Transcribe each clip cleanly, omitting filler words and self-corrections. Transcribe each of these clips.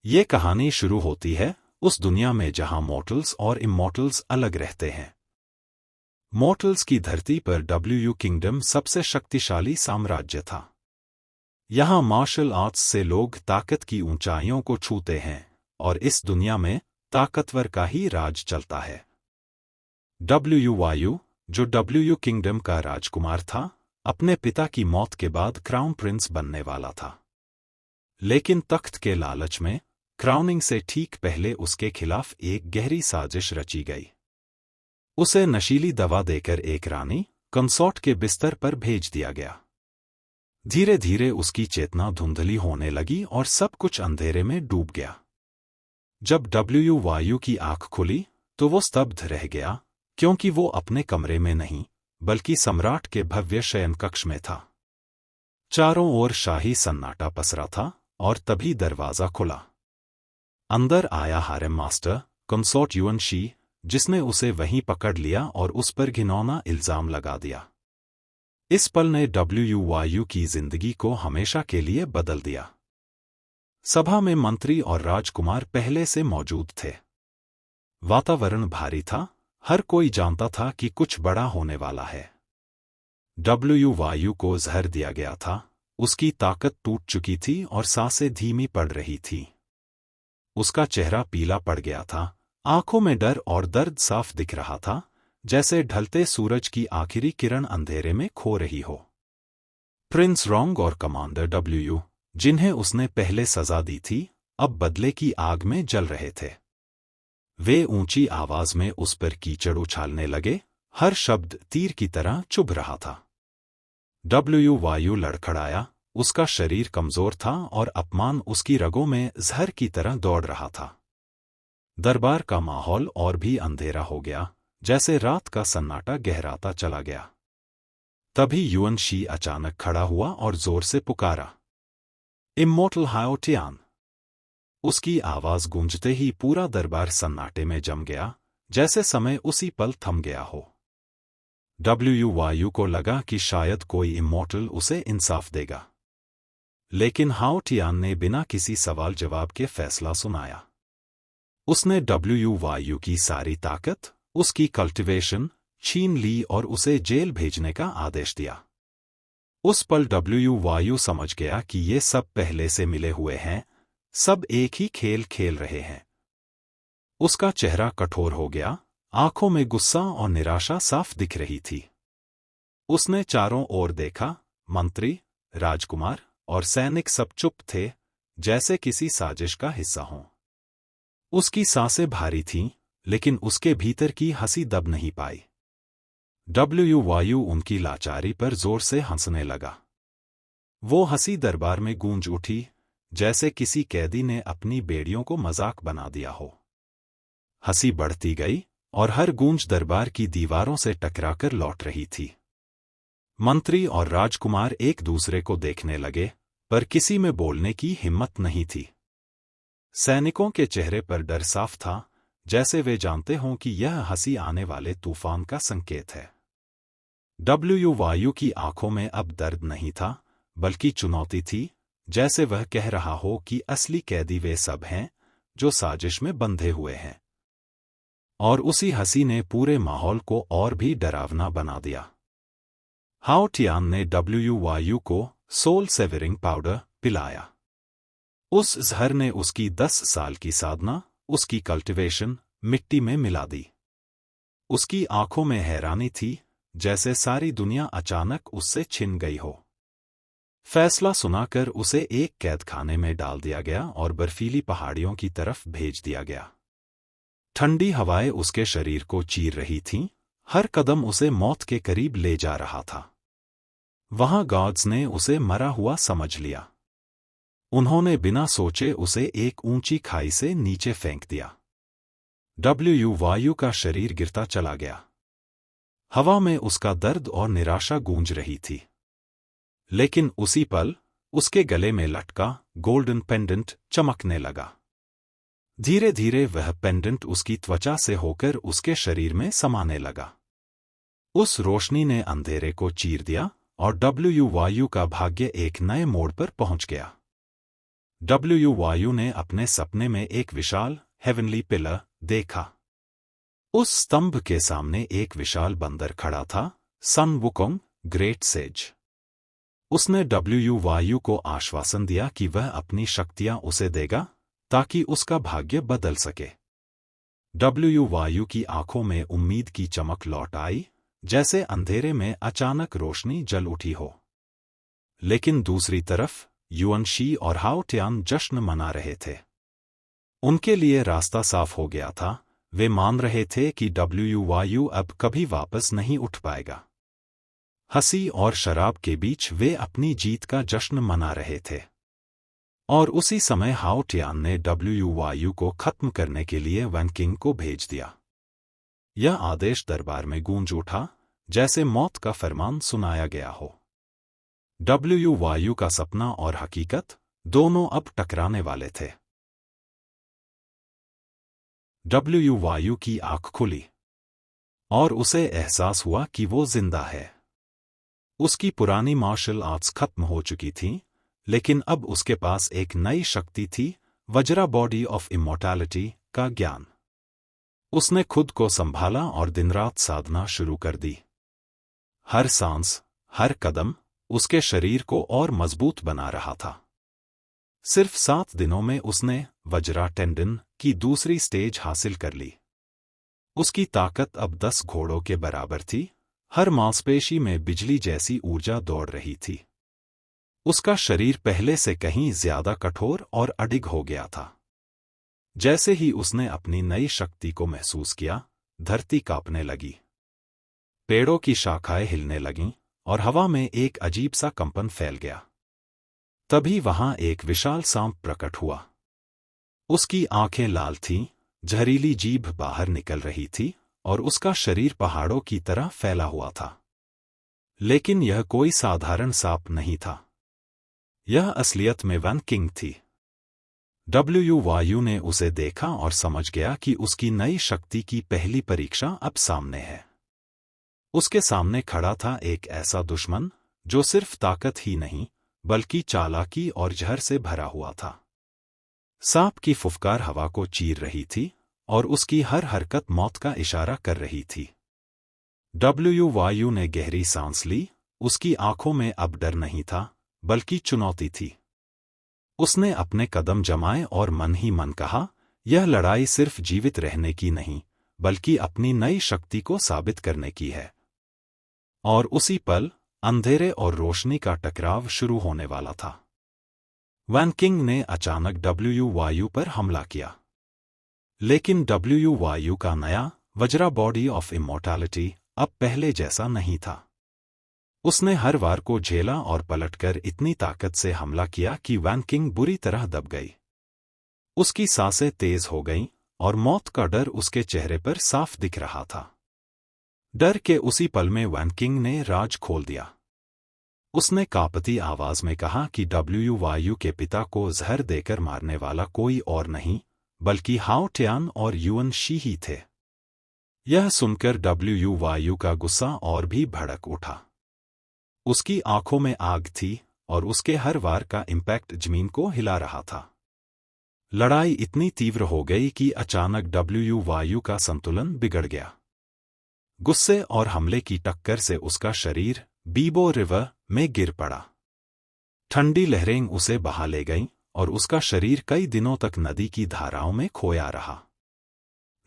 ये कहानी शुरू होती है उस दुनिया में जहां मॉर्टल्स और इमॉर्टल्स अलग रहते हैं। मॉर्टल्स की धरती पर डब्ल्यू किंगडम सबसे शक्तिशाली साम्राज्य था। यहां मार्शल आर्ट्स से लोग ताकत की ऊंचाइयों को छूते हैं और इस दुनिया में ताकतवर का ही राज चलता है। वायु, जो डब्ल्यू किंगडम का राजकुमार था, अपने पिता की मौत के बाद क्राउन प्रिंस बनने वाला था। लेकिन तख्त के लालच में क्राउनिंग से ठीक पहले उसके खिलाफ एक गहरी साजिश रची गई। उसे नशीली दवा देकर एक रानी कंसॉर्ट के बिस्तर पर भेज दिया गया। धीरे धीरे उसकी चेतना धुंधली होने लगी और सब कुछ अंधेरे में डूब गया। जब वायु की आंख खुली तो वो स्तब्ध रह गया, क्योंकि वो अपने कमरे में नहीं बल्कि सम्राट के भव्य शयन कक्ष में था। चारों ओर शाही सन्नाटा पसरा था और तभी दरवाजा खुला। अंदर आया harem master consort Yuan Shi, जिसने उसे वहीं पकड़ लिया और उस पर घिनौना इल्जाम लगा दिया। इस पल ने वायु की जिंदगी को हमेशा के लिए बदल दिया। सभा में मंत्री और राजकुमार पहले से मौजूद थे। वातावरण भारी था, हर कोई जानता था कि कुछ बड़ा होने वाला है। वायु को जहर दिया गया था, उसकी ताकत टूट चुकी थी और सांसें धीमी पड़ रही थी। उसका चेहरा पीला पड़ गया था, आंखों में डर और दर्द साफ दिख रहा था, जैसे ढलते सूरज की आखिरी किरण अंधेरे में खो रही हो। प्रिंस रोंग और कमांडर डब्ल्यू, जिन्हें उसने पहले सजा दी थी, अब बदले की आग में जल रहे थे। वे ऊंची आवाज में उस पर कीचड़ उछालने लगे, हर शब्द तीर की तरह चुभ रहा था। वायु लड़खड़ाया, उसका शरीर कमजोर था और अपमान उसकी रगों में जहर की तरह दौड़ रहा था। दरबार का माहौल और भी अंधेरा हो गया, जैसे रात का सन्नाटा गहराता चला गया। तभी युएन शी अचानक खड़ा हुआ और जोर से पुकारा, इमॉर्टल हाओ टियान। उसकी आवाज गूंजते ही पूरा दरबार सन्नाटे में जम गया, जैसे समय उसी पल थम गया हो। वायु को लगा कि शायद कोई इमॉर्टल उसे इंसाफ देगा। लेकिन हाओ टियान ने बिना किसी सवाल जवाब के फैसला सुनाया। उसने वायु की सारी ताकत, उसकी कल्टिवेशन छीन ली और उसे जेल भेजने का आदेश दिया। उस पल वायु समझ गया कि ये सब पहले से मिले हुए हैं, सब एक ही खेल खेल रहे हैं। उसका चेहरा कठोर हो गया, आंखों में गुस्सा और निराशा साफ दिख रही थी। उसने चारों ओर देखा, मंत्री, राजकुमार और सैनिक सब चुप थे, जैसे किसी साजिश का हिस्सा हों। उसकी सांसें भारी थीं, लेकिन उसके भीतर की हंसी दब नहीं पाई। वायु उनकी लाचारी पर जोर से हंसने लगा। वो हंसी दरबार में गूंज उठी, जैसे किसी कैदी ने अपनी बेड़ियों को मजाक बना दिया हो। हंसी बढ़ती गई और हर गूंज दरबार की दीवारों से टकराकर लौट रही थी। मंत्री और राजकुमार एक दूसरे को देखने लगे, पर किसी में बोलने की हिम्मत नहीं थी। सैनिकों के चेहरे पर डर साफ था, जैसे वे जानते हों कि यह हंसी आने वाले तूफान का संकेत है। वायु की आंखों में अब दर्द नहीं था, बल्कि चुनौती थी, जैसे वह कह रहा हो कि असली कैदी वे सब हैं जो साजिश में बंधे हुए हैं। और उसी हंसी ने पूरे माहौल को और भी डरावना बना दिया। हाओ टियान ने वायु को सोल सेवरिंग पाउडर पिलाया। उस जहर ने उसकी 10 साल की साधना, उसकी कल्टिवेशन, मिट्टी में मिला दी। उसकी आंखों में हैरानी थी, जैसे सारी दुनिया अचानक उससे छिन गई हो। फैसला सुनाकर उसे एक कैदखाने में डाल दिया गया और बर्फीली पहाड़ियों की तरफ भेज दिया गया। ठंडी हवाएं उसके शरीर को चीर रही थीं, हर कदम उसे मौत के करीब ले जा रहा था। वहां गॉड्स ने उसे मरा हुआ समझ लिया। उन्होंने बिना सोचे उसे एक ऊंची खाई से नीचे फेंक दिया। वायु का शरीर गिरता चला गया। हवा में उसका दर्द और निराशा गूंज रही थी। लेकिन उसी पल उसके गले में लटका गोल्डन पेंडेंट चमकने लगा। धीरे धीरे वह पेंडेंट उसकी त्वचा से होकर उसके शरीर में समाने लगा। उस रोशनी ने अंधेरे को चीर दिया और वायु का भाग्य एक नए मोड़ पर पहुंच गया। डब्ल्यू वायु ने अपने सपने में एक विशाल हेवनली पिलर देखा। उस स्तंभ के सामने एक विशाल बंदर खड़ा था, सन वुकोंग, ग्रेट सेज। उसने डब्ल्यू वायु को आश्वासन दिया कि वह अपनी शक्तियां उसे देगा ताकि उसका भाग्य बदल सके। डब्ल्यू वायु की आंखों में उम्मीद की चमक लौट आई, जैसे अंधेरे में अचानक रोशनी जल उठी हो। लेकिन दूसरी तरफ युएन शी और हाओ टियान जश्न मना रहे थे। उनके लिए रास्ता साफ हो गया था। वे मान रहे थे कि डब्ल्यू वायु अब कभी वापस नहीं उठ पाएगा। हंसी और शराब के बीच वे अपनी जीत का जश्न मना रहे थे। और उसी समय हाओ टियान ने डब्ल्यू वायु को खत्म करने के लिए वैन किंग को भेज दिया। यह आदेश दरबार में गूंज उठा, जैसे मौत का फरमान सुनाया गया हो। डब्ल्यू वायु का सपना और हकीकत दोनों अब टकराने वाले थे। डब्ल्यू वायु की आंख खुली और उसे एहसास हुआ कि वो जिंदा है। उसकी पुरानी मार्शल आर्ट्स खत्म हो चुकी थीं, लेकिन अब उसके पास एक नई शक्ति थी, वज्रा बॉडी ऑफ इमॉर्टैलिटी का ज्ञान। उसने खुद को संभाला और दिन-रात साधना शुरू कर दी। हर सांस, हर कदम उसके शरीर को और मजबूत बना रहा था। सिर्फ 7 दिनों में उसने वज्रा टेंडन की दूसरी स्टेज हासिल कर ली। उसकी ताकत अब 10 घोड़ों के बराबर थी। हर मांसपेशी में बिजली जैसी ऊर्जा दौड़ रही थी। उसका शरीर पहले से कहीं ज्यादा कठोर और अडिग हो गया था। जैसे ही उसने अपनी नई शक्ति को महसूस किया, धरती कांपने लगी। पेड़ों की शाखाएं हिलने लगीं और हवा में एक अजीब सा कंपन फैल गया। तभी वहां एक विशाल सांप प्रकट हुआ। उसकी आंखें लाल थीं, जहरीली जीभ बाहर निकल रही थी और उसका शरीर पहाड़ों की तरह फैला हुआ था। लेकिन यह कोई साधारण सांप नहीं था। यह असलियत में वैन किंग थी। डब्ल्यू वायु ने उसे देखा और समझ गया कि उसकी नई शक्ति की पहली परीक्षा अब सामने है। उसके सामने खड़ा था एक ऐसा दुश्मन जो सिर्फ ताकत ही नहीं, बल्कि चालाकी और जहर से भरा हुआ था। सांप की फुफकार हवा को चीर रही थी और उसकी हर हरकत मौत का इशारा कर रही थी। डब्ल्यू वायु ने गहरी सांस ली। उसकी आंखों में अब डर नहीं था, बल्कि चुनौती थी। उसने अपने कदम जमाए और मन ही मन कहा, यह लड़ाई सिर्फ जीवित रहने की नहीं, बल्कि अपनी नई शक्ति को साबित करने की है। और उसी पल अंधेरे और रोशनी का टकराव शुरू होने वाला था। वैन किंग ने अचानक डब्ल्यू वायु पर हमला किया। लेकिन डब्ल्यू वायु का नया वज्रा बॉडी ऑफ इमॉर्टैलिटी अब पहले जैसा नहीं था। उसने हर वार को झेला और पलटकर इतनी ताकत से हमला किया कि वैन किंग बुरी तरह दब गई। उसकी सांसें तेज हो गईं और मौत का डर उसके चेहरे पर साफ दिख रहा था। डर के उसी पल में वैन किंग ने राज खोल दिया। उसने कांपती आवाज में कहा कि डब्ल्यू वायु के पिता को जहर देकर मारने वाला कोई और नहीं, बल्कि हाओ टियान और युएन शी ही थे। यह सुनकर डब्ल्यू वायु का गुस्सा और भी भड़क उठा। उसकी आंखों में आग थी और उसके हर वार का इम्पैक्ट जमीन को हिला रहा था। लड़ाई इतनी तीव्र हो गई कि अचानक डब्ल्यू वायु का संतुलन बिगड़ गया। गुस्से और हमले की टक्कर से उसका शरीर बीबो रिवर में गिर पड़ा। ठंडी लहरें उसे बहा ले गईं और उसका शरीर कई दिनों तक नदी की धाराओं में खोया रहा।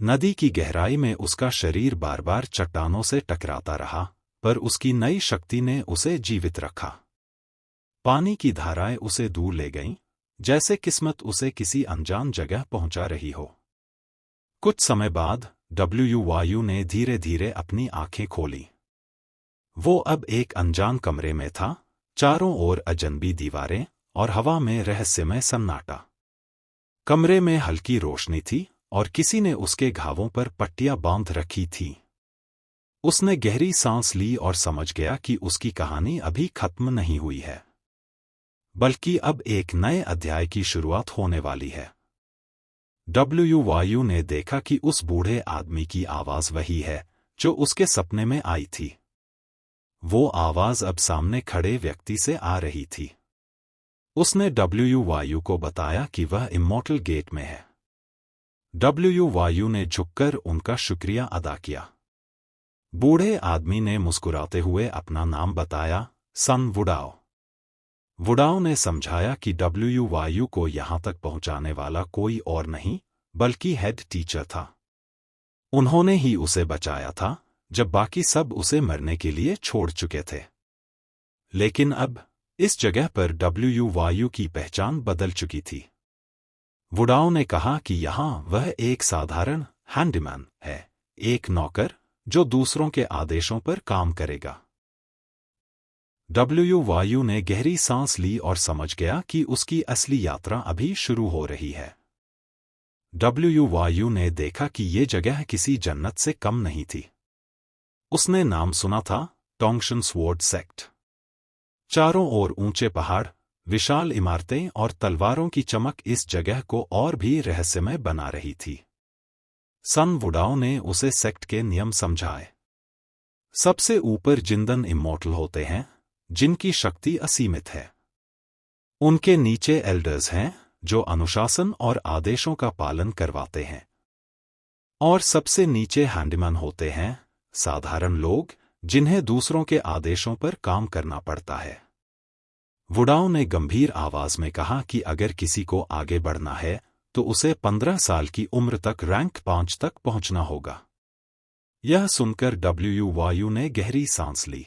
नदी की गहराई में उसका शरीर बार बार चट्टानों से टकराता रहा, पर उसकी नई शक्ति ने उसे जीवित रखा। पानी की धाराएं उसे दूर ले गईं, जैसे किस्मत उसे किसी अनजान जगह पहुंचा रही हो। कुछ समय बाद डब्ल्यू वायु ने धीरे धीरे अपनी आंखें खोली। वो अब एक अनजान कमरे में था, चारों ओर अजनबी दीवारें और हवा में रहस्यमय सन्नाटा। कमरे में हल्की रोशनी थी और किसी ने उसके घावों पर पट्टियां बांध रखी थीं। उसने गहरी सांस ली और समझ गया कि उसकी कहानी अभी खत्म नहीं हुई है, बल्कि अब एक नए अध्याय की शुरुआत होने वाली है। डब्ल्यू वायु ने देखा कि उस बूढ़े आदमी की आवाज वही है जो उसके सपने में आई थी। वो आवाज अब सामने खड़े व्यक्ति से आ रही थी। उसने डब्ल्यू वायु को बताया कि वह इमॉर्टल गेट में है। डब्ल्यू वायु ने झुककर उनका शुक्रिया अदा किया। बूढ़े आदमी ने मुस्कुराते हुए अपना नाम बताया, सन वुडाओ। वुडाओ ने समझाया कि डब्ल्यू वायु को यहां तक पहुंचाने वाला कोई और नहीं बल्कि हेड टीचर था। उन्होंने ही उसे बचाया था जब बाकी सब उसे मरने के लिए छोड़ चुके थे। लेकिन अब इस जगह पर डब्ल्यू वायु की पहचान बदल चुकी थी। वुडाओ ने कहा कि यहां वह एक साधारण हैंडीमैन है, एक नौकर जो दूसरों के आदेशों पर काम करेगा। डब्ल्यू वायु ने गहरी सांस ली और समझ गया कि उसकी असली यात्रा अभी शुरू हो रही है। डब्ल्यू वायु ने देखा कि ये जगह किसी जन्नत से कम नहीं थी। उसने नाम सुना था, टोंगशन स्वॉर्ड सेक्ट। चारों ओर ऊंचे पहाड़, विशाल इमारतें और तलवारों की चमक इस जगह को और भी रहस्यमय बना रही थी। सन वुडाओ ने उसे सेक्ट के नियम समझाए। सबसे ऊपर जिंदन इमॉर्टल होते हैं, जिनकी शक्ति असीमित है। उनके नीचे एल्डर्स हैं, जो अनुशासन और आदेशों का पालन करवाते हैं। और सबसे नीचे हैंडीमैन होते हैं, साधारण लोग जिन्हें दूसरों के आदेशों पर काम करना पड़ता है। वुडाओ ने गंभीर आवाज में कहा कि अगर किसी को आगे बढ़ना है तो उसे 15 साल की उम्र तक रैंक 5 तक पहुंचना होगा। यह सुनकर डब्ल्यू वायु ने गहरी सांस ली।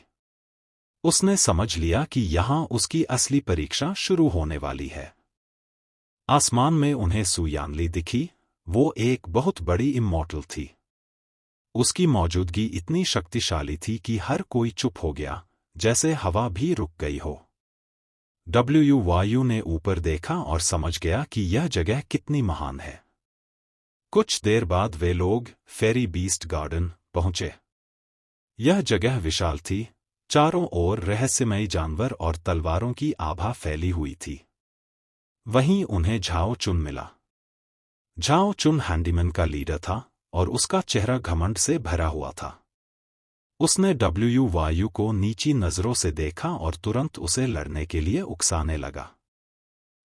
उसने समझ लिया कि यहां उसकी असली परीक्षा शुरू होने वाली है। आसमान में उन्हें सुयानली दिखी। वो एक बहुत बड़ी इमॉर्टल थी। उसकी मौजूदगी इतनी शक्तिशाली थी कि हर कोई चुप हो गया, जैसे हवा भी रुक गई हो। डब्ल्यू वायु ने ऊपर देखा और समझ गया कि यह जगह कितनी महान है। कुछ देर बाद वे लोग फेरी बीस्ट गार्डन पहुंचे। यह जगह विशाल थी, चारों ओर रहस्यमयी जानवर और तलवारों की आभा फैली हुई थी। वहीं उन्हें झाओ चुन मिला। झाओ चुन हैंडीमैन का लीडर था और उसका चेहरा घमंड से भरा हुआ था। उसने डब्ल्यू वायु को नीची नजरों से देखा और तुरंत उसे लड़ने के लिए उकसाने लगा।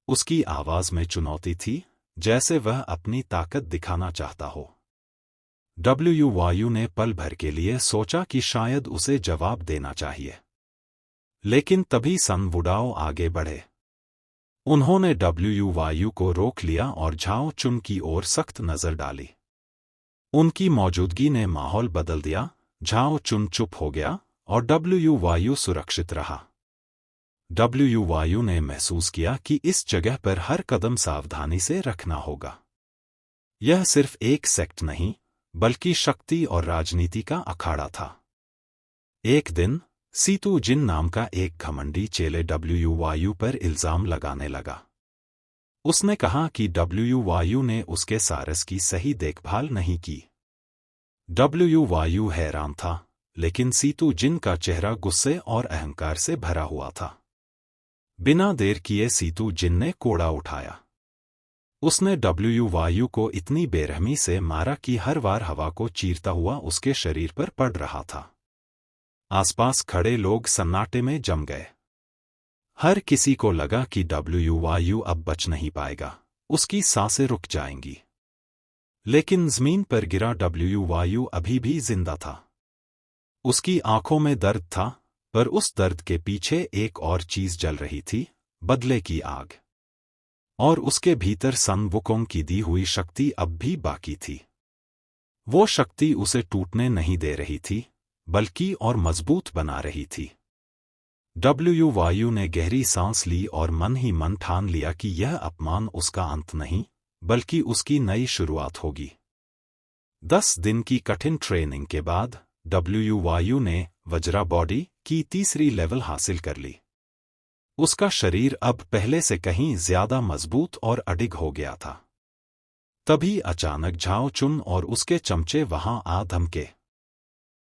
उसकी आवाज में चुनौती थी, जैसे वह अपनी ताकत दिखाना चाहता हो। डब्ल्यू वायु ने पल भर के लिए सोचा कि शायद उसे जवाब देना चाहिए। लेकिन तभी सन वुडाओ आगे बढ़े। उन्होंने डब्ल्यू वायु को रोक लिया और झाओ चुन की ओर सख्त नजर डाली। उनकी मौजूदगी ने माहौल बदल दिया। झाओ चुन चुप हो गया और डब्ल्यू वायु सुरक्षित रहा। डब्ल्यू वायु ने महसूस किया कि इस जगह पर हर कदम सावधानी से रखना होगा। यह सिर्फ एक सेक्ट नहीं, बल्कि शक्ति और राजनीति का अखाड़ा था। एक दिन सीतू जिन नाम का एक घमंडी चेले डब्ल्यू वायु पर इल्जाम लगाने लगा। उसने कहा कि डब्ल्यू वायु ने उसके सारस की सही देखभाल नहीं की। डब्ल्यू वायु हैरान था, लेकिन सीतू जिन का चेहरा गुस्से और अहंकार से भरा हुआ था। बिना देर किए सीतू जिन ने कोड़ा उठाया। उसने डब्ल्यू वायु को इतनी बेरहमी से मारा कि हर बार हवा को चीरता हुआ उसके शरीर पर पड़ रहा था। आसपास खड़े लोग सन्नाटे में जम गए। हर किसी को लगा कि डब्ल्यू वायु अब बच नहीं पाएगा, उसकी सांसें रुक जाएंगी। लेकिन जमीन पर गिरा डब्ल्यू वायु अभी भी जिंदा था। उसकी आंखों में दर्द था, पर उस दर्द के पीछे एक और चीज जल रही थी, बदले की आग। और उसके भीतर सन वुकोंग की दी हुई शक्ति अब भी बाकी थी। वो शक्ति उसे टूटने नहीं दे रही थी, बल्कि और मजबूत बना रही थी। डब्ल्यू वायु ने गहरी सांस ली और मन ही मन ठान लिया कि यह अपमान उसका अंत नहीं, बल्कि उसकी नई शुरुआत होगी। 10 दिन की कठिन ट्रेनिंग के बाद डब्ल्यू वायु ने वज्रा बॉडी की तीसरी लेवल हासिल कर ली। उसका शरीर अब पहले से कहीं ज्यादा मजबूत और अडिग हो गया था। तभी अचानक झाओ चुन और उसके चमचे वहां आ धमके।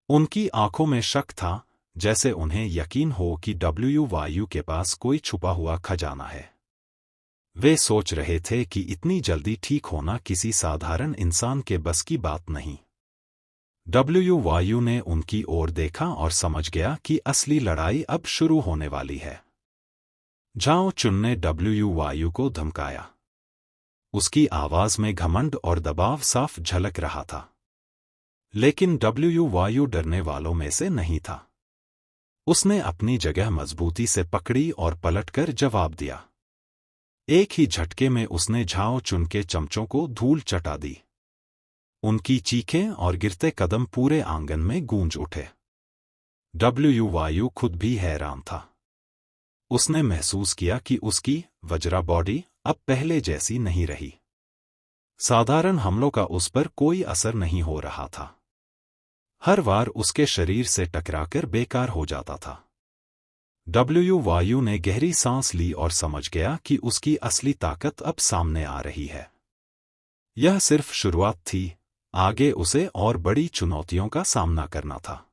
उनकी आंखों में शक था, जैसे उन्हें यकीन हो कि डब्ल्यू वायु के पास कोई छुपा हुआ खजाना है। वे सोच रहे थे कि इतनी जल्दी ठीक होना किसी साधारण इंसान के बस की बात नहीं। डब्ल्यू वायु ने उनकी ओर देखा और समझ गया कि असली लड़ाई अब शुरू होने वाली है। झाओ चुन ने वायु को धमकाया। उसकी आवाज में घमंड और दबाव साफ झलक रहा था। लेकिन वायु डरने वालों में से नहीं था। उसने अपनी जगह मजबूती से पकड़ी और पलटकर जवाब दिया। एक ही झटके में उसने झाओ चुन के चमचों को धूल चटा दी। उनकी चीखें और गिरते कदम पूरे आंगन में गूंज उठे। वायु खुद भी हैरान था। उसने महसूस किया कि उसकी वज्रा बॉडी अब पहले जैसी नहीं रही। साधारण हमलों का उस पर कोई असर नहीं हो रहा था। हर वार उसके शरीर से टकराकर बेकार हो जाता था। वायु ने गहरी सांस ली और समझ गया कि उसकी असली ताकत अब सामने आ रही है। यह सिर्फ शुरुआत थी, आगे उसे और बड़ी चुनौतियों का सामना करना था।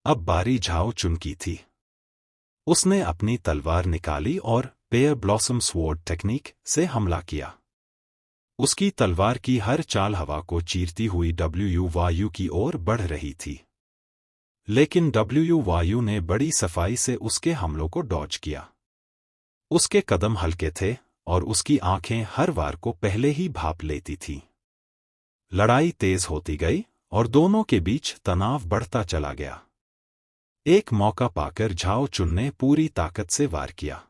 अब बारी झाओ चुन की थी। उसने अपनी तलवार निकाली और पेयर ब्लॉसम स्वॉर्ड टेक्निक से हमला किया। उसकी तलवार की हर चाल हवा को चीरती हुई वायु की ओर बढ़ रही थी। लेकिन वायु ने बड़ी सफाई से उसके हमलों को डॉज किया। उसके कदम हल्के थे और उसकी आंखें हर वार को पहले ही भांप लेती थीं। लड़ाई तेज होती गई और दोनों के बीच तनाव बढ़ता चला गया। एक मौका पाकर झाओ चुन ने पूरी ताकत से वार किया।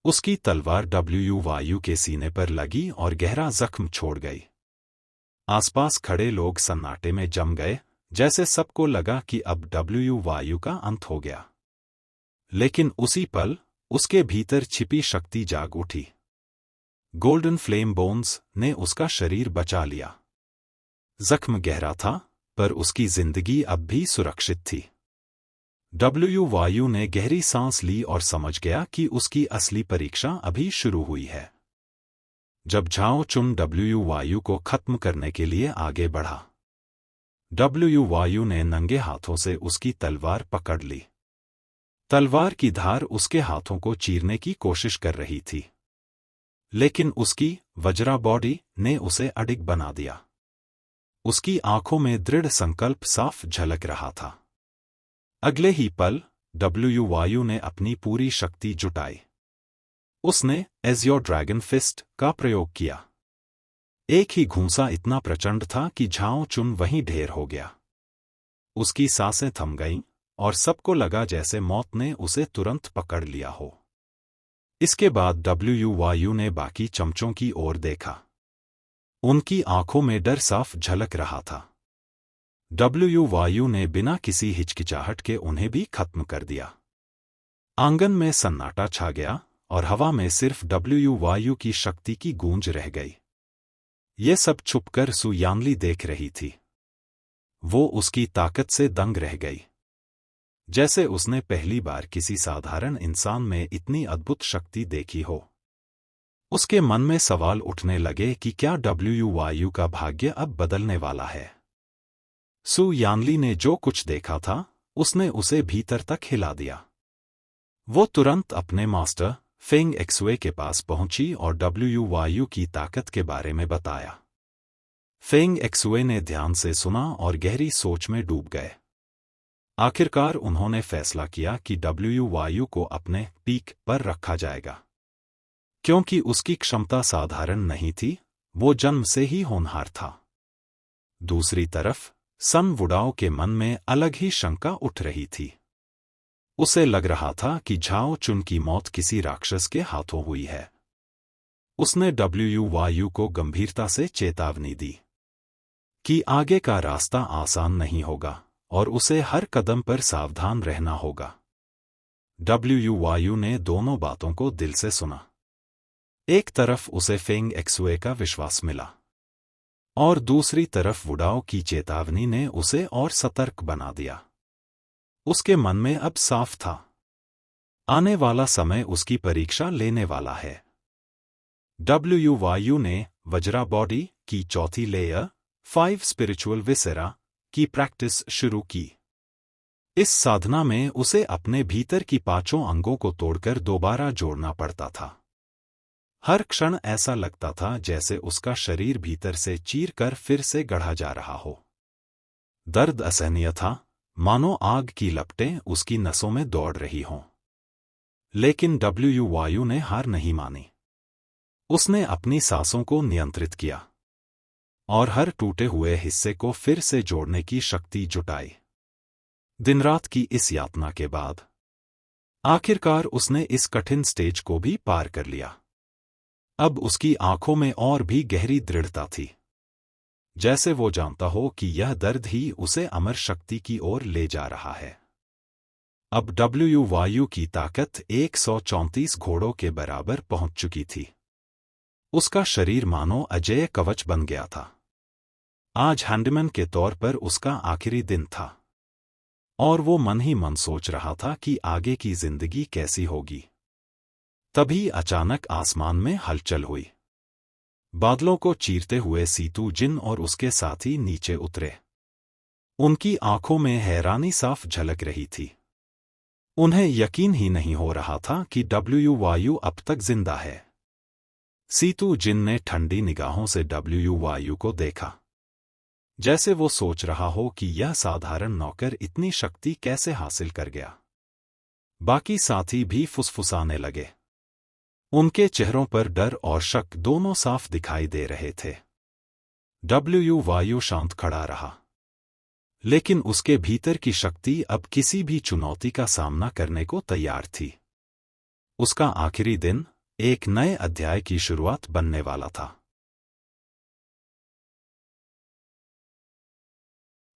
उसकी तलवार वायु के सीने पर लगी और गहरा जख्म छोड़ गई। आसपास खड़े लोग सन्नाटे में जम गए, जैसे सबको लगा कि अब वायु का अंत हो गया। लेकिन उसी पल उसके भीतर छिपी शक्ति जाग उठी। गोल्डन फ्लेम बोन्स ने उसका शरीर बचा लिया। जख्म गहरा था, पर उसकी जिंदगी अब भी सुरक्षित थी। वायु ने गहरी सांस ली और समझ गया कि उसकी असली परीक्षा अभी शुरू हुई है। जब झाओ चुन वायु को खत्म करने के लिए आगे बढ़ा, वायु ने नंगे हाथों से उसकी तलवार पकड़ ली। तलवार की धार उसके हाथों को चीरने की कोशिश कर रही थी, लेकिन उसकी वज्रा बॉडी ने उसे अडिग बना दिया। उसकी आंखों में दृढ़ संकल्प साफ झलक रहा था। अगले ही पल वायु ने अपनी पूरी शक्ति जुटाई। उसने एज योर ड्रैगन फिस्ट का प्रयोग किया। एक ही घूंसा इतना प्रचंड था कि झाओ चुन वहीं ढेर हो गया। उसकी सांसें थम गईं और सबको लगा जैसे मौत ने उसे तुरंत पकड़ लिया हो। इसके बाद वायु ने बाकी चमचों की ओर देखा। उनकी आंखों में डर साफ झलक रहा था। वायु ने बिना किसी हिचकिचाहट के उन्हें भी खत्म कर दिया। आंगन में सन्नाटा छा गया और हवा में सिर्फ वायु की शक्ति की गूंज रह गई। ये सब छुपकर सु यानली देख रही थी। वो उसकी ताकत से दंग रह गई। जैसे उसने पहली बार किसी साधारण इंसान में इतनी अद्भुत शक्ति देखी हो। उसके मन में सवाल उठने लगे कि क्या वायु का भाग्य अब बदलने वाला है। सु यानली ने जो कुछ देखा था, उसने उसे भीतर तक हिला दिया। वो तुरंत अपने मास्टर फेंग एक्सुए के पास पहुंची और वायु की ताकत के बारे में बताया। फेंग एक्सुए ने ध्यान से सुना और गहरी सोच में डूब गए। आखिरकार उन्होंने फैसला किया कि वायु को अपने पीक पर रखा जाएगा। क्योंकि उसकी क्षमता साधारण नहीं थी, वो जन्म से ही होनहार था। दूसरी तरफ सन वुडाओ के मन में अलग ही शंका उठ रही थी। उसे लग रहा था कि झाओ चुन की मौत किसी राक्षस के हाथों हुई है। उसने वायु को गंभीरता से चेतावनी दी कि आगे का रास्ता आसान नहीं होगा और उसे हर कदम पर सावधान रहना होगा। वायु ने दोनों बातों को दिल से सुना। एक तरफ उसे फेंग एक्सुए का विश्वास मिला और दूसरी तरफ वुडाओ की चेतावनी ने उसे और सतर्क बना दिया। उसके मन में अब साफ था, आने वाला समय उसकी परीक्षा लेने वाला है। वायु ने वज्रा बॉडी की चौथी लेयर 5 स्पिरिचुअल विसेरा की प्रैक्टिस शुरू की। इस साधना में उसे अपने भीतर की 5 अंगों को तोड़कर दोबारा जोड़ना पड़ता था। हर क्षण ऐसा लगता था जैसे उसका शरीर भीतर से चीरकर फिर से गढ़ा जा रहा हो। दर्द असहनीय था, मानो आग की लपटें उसकी नसों में दौड़ रही हों। लेकिन डब्ल्यू वायु ने हार नहीं मानी। उसने अपनी सांसों को नियंत्रित किया और हर टूटे हुए हिस्से को फिर से जोड़ने की शक्ति जुटाई। दिन रात की इस यातना के बाद आखिरकार उसने इस कठिन स्टेज को भी पार कर लिया। अब उसकी आंखों में और भी गहरी दृढ़ता थी, जैसे वो जानता हो कि यह दर्द ही उसे अमर शक्ति की ओर ले जा रहा है। अब डब्ल्यू वायु की ताकत 134 घोड़ों के बराबर पहुंच चुकी थी। उसका शरीर मानो अजेय कवच बन गया था। आज हैंडमैन के तौर पर उसका आखिरी दिन था और वो मन ही मन सोच रहा था कि आगे की जिंदगी कैसी होगी। तभी अचानक आसमान में हलचल हुई। बादलों को चीरते हुए सीतू जिन और उसके साथी नीचे उतरे। उनकी आंखों में हैरानी साफ झलक रही थी। उन्हें यकीन ही नहीं हो रहा था कि डब्ल्यू वायु अब तक जिंदा है। सीतू जिन ने ठंडी निगाहों से डब्ल्यू वायु को देखा, जैसे वो सोच रहा हो कि यह साधारण नौकर इतनी शक्ति कैसे हासिल कर गया। बाकी साथी भी फुसफुसाने लगे। उनके चेहरों पर डर और शक दोनों साफ दिखाई दे रहे थे। डब्ल्यू वायु शांत खड़ा रहा, लेकिन उसके भीतर की शक्ति अब किसी भी चुनौती का सामना करने को तैयार थी। उसका आखिरी दिन एक नए अध्याय की शुरुआत बनने वाला था।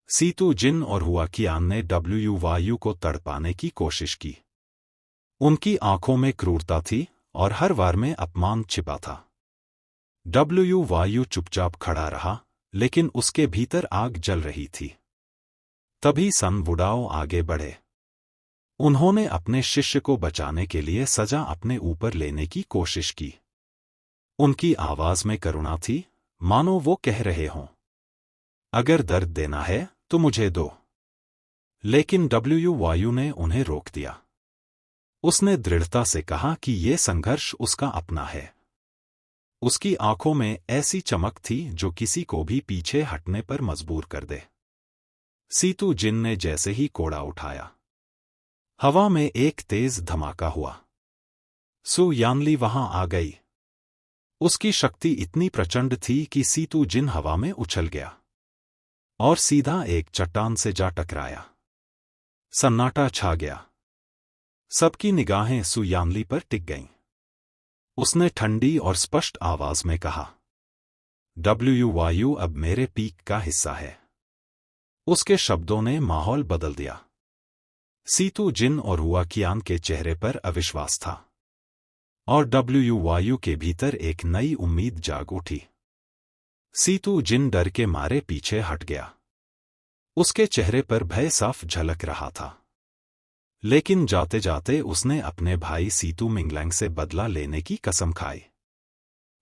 सीतू जिन और हुआकियान ने डब्ल्यू वायु को तड़पाने की कोशिश की। उनकी आंखों में क्रूरता थी और हर वार में अपमान छिपा था। डब्ल्यू वायु चुपचाप खड़ा रहा, लेकिन उसके भीतर आग जल रही थी। तभी सन वुडाओ आगे बढ़े। उन्होंने अपने शिष्य को बचाने के लिए सजा अपने ऊपर लेने की कोशिश की। उनकी आवाज में करुणा थी, मानो वो कह रहे हों, अगर दर्द देना है तो मुझे दो। लेकिन डब्ल्यू वायु ने उन्हें रोक दिया। उसने दृढ़ता से कहा कि ये संघर्ष उसका अपना है। उसकी आंखों में ऐसी चमक थी जो किसी को भी पीछे हटने पर मजबूर कर दे। सीतू जिन ने जैसे ही कोड़ा उठाया, हवा में एक तेज धमाका हुआ। सु यानली वहां आ गई। उसकी शक्ति इतनी प्रचंड थी कि सीतू जिन हवा में उछल गया और सीधा एक चट्टान से जा टकराया। सन्नाटा छा गया। सबकी निगाहें सु यानली पर टिक गईं। उसने ठंडी और स्पष्ट आवाज में कहा, डब्ल्यू वायु अब मेरे पीक का हिस्सा है। उसके शब्दों ने माहौल बदल दिया। सीतू जिन और हुआकियान के चेहरे पर अविश्वास था और डब्ल्यू वायु के भीतर एक नई उम्मीद जाग उठी। सीतू जिन डर के मारे पीछे हट गया। उसके चेहरे पर भय साफ झलक रहा था। लेकिन जाते जाते उसने अपने भाई सीतू मिंगलैंग से बदला लेने की कसम खाई।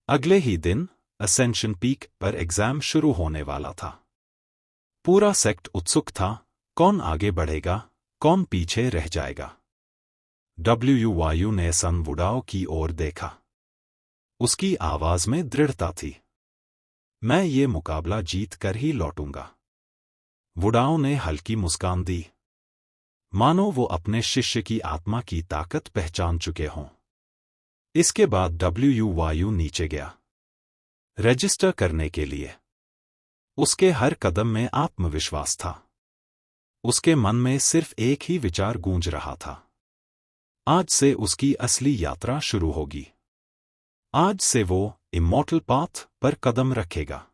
अगले ही दिन असेंशन पीक पर एग्जाम शुरू होने वाला था। पूरा सेक्ट उत्सुक था, कौन आगे बढ़ेगा, कौन पीछे रह जाएगा। डब्ल्यू वायु ने सन वुडाओ की ओर देखा। उसकी आवाज में दृढ़ता थी, मैं ये मुकाबला जीत कर ही लौटूंगा। वुडाओ ने हल्की मुस्कान दी, मानो वो अपने शिष्य की आत्मा की ताकत पहचान चुके हों। इसके बाद डब्ल्यू वायु नीचे गया, रजिस्टर करने के लिए। उसके हर कदम में आत्मविश्वास था। उसके मन में सिर्फ एक ही विचार गूंज रहा था, आज से उसकी असली यात्रा शुरू होगी। आज से वो इमॉर्टल पाथ पर कदम रखेगा।